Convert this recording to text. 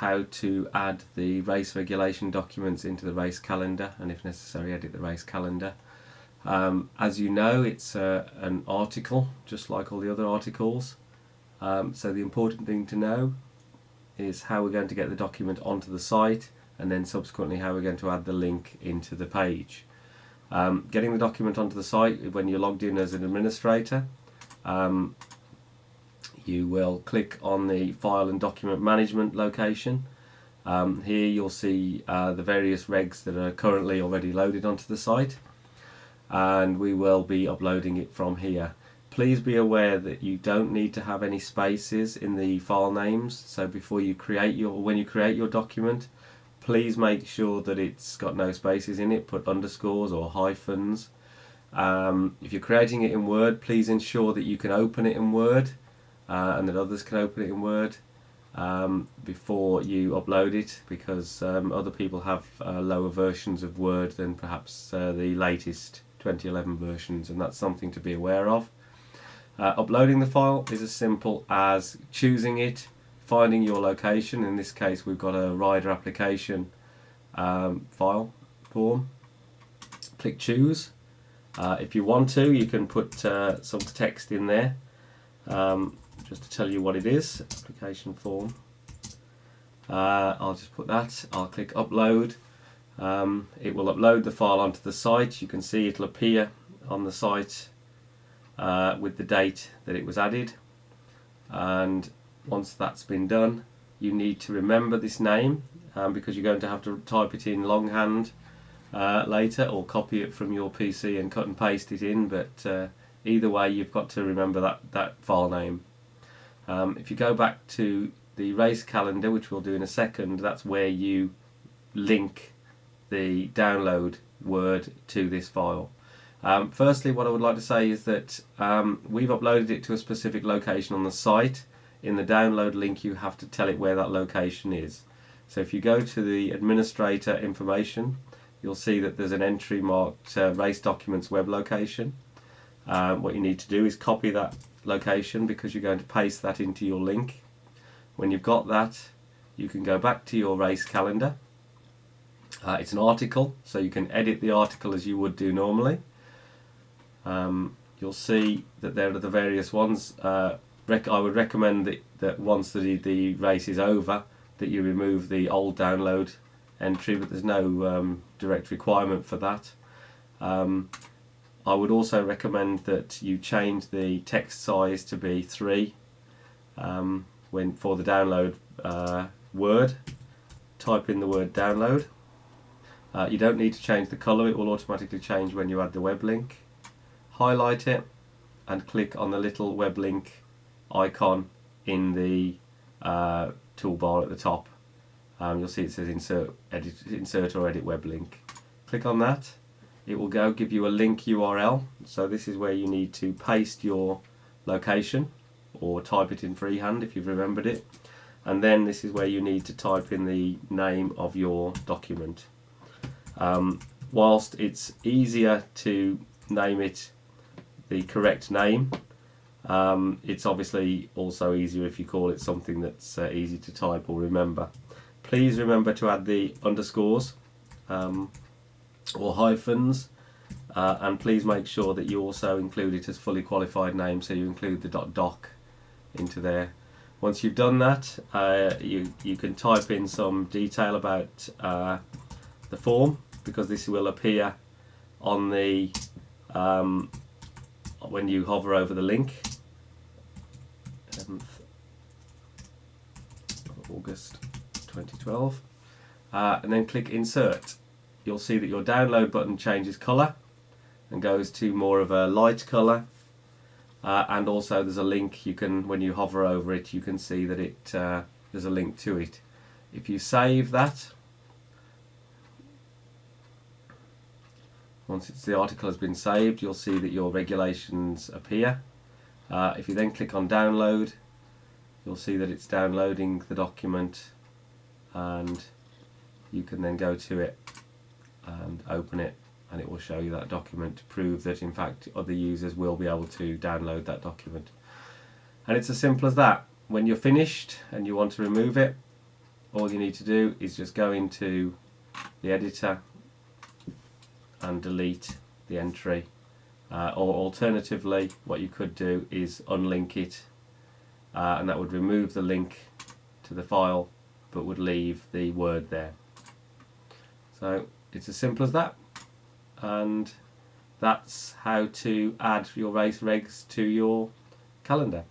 how to add the race regulation documents into the race calendar, and if necessary edit the race calendar. As you know, it's an article just like all the other articles, so the important thing to know is how we're going to get the document onto the site, and then subsequently how we're going to add the link into the page. Getting the document onto the site, when you're logged in as an administrator, you will click on the file and document management location. Here you'll see the various regs that are currently already loaded onto the site, and we will be uploading it from here. Please be aware that you don't need to have any spaces in the file names, so before you create when you create your document, please make sure that it's got no spaces in it. Put underscores or hyphens. If you're creating it in Word, please ensure that you can open it in Word and that others can open it in Word before you upload it, because other people have lower versions of Word than perhaps the latest 2011 versions, and that's something to be aware of. Uploading the file is as simple as choosing it, finding your location. In this case we've got a rider application file form. Click choose. If you want to, you can put some text in there just to tell you what it is. Application form. I'll just put that. I'll click upload. It will upload the file onto the site. You can see it'll appear on the site with the date that it was added, and once that's been done, you need to remember this name because you're going to have to type it in longhand later, or copy it from your PC and cut and paste it in, but either way you've got to remember that file name. If you go back to the race calendar, which we'll do in a second, that's where you link the download Word to this file. Firstly, what I would like to say is that we've uploaded it to a specific location on the site. In the download link you have to tell it where that location is. So if you go to the administrator information, you'll see that there's an entry marked race documents web location. What you need to do is copy that location, because you're going to paste that into your link. When you've got that, you can go back to your race calendar. It's an article, so you can edit the article as you would do normally. You'll see that there are the various ones. I would recommend that once the race is over, that you remove the old download entry, but there's no direct requirement for that. I would also recommend that you change the text size to be 3 for the download word. Type in the word download. You don't need to change the colour, it will automatically change when you add the web link. Highlight it and click on the little web link icon in the toolbar at the top. You'll see it says insert or edit web link. Click on that. It will give you a link URL. So this is where you need to paste your location, or type it in freehand if you've remembered it. And then this is where you need to type in the name of your document. Whilst it's easier to name it the correct name, it's obviously also easier if you call it something that's easy to type or remember. Please remember to add the underscores or hyphens, and please make sure that you also include it as fully qualified name, so you include the .doc into there. Once you've done that, you can type in some detail about the form, because this will appear on the when you hover over the link. 7th of August 2012, and then click insert. You'll see that your download button changes colour and goes to more of a light colour, and also there's a link. You can, when you hover over it, you can see that there's a link to it. If you save that, once the article has been saved, you'll see that your regulations appear. If you then click on download, you'll see that it's downloading the document, and you can then go to it and open it, and it will show you that document to prove that in fact other users will be able to download that document. And it's as simple as that. When you're finished and you want to remove it, all you need to do is just go into the editor and delete the entry, or alternatively what you could do is unlink it, and that would remove the link to the file but would leave the word there. So it's as simple as that, and that's how to add your race regs to your calendar.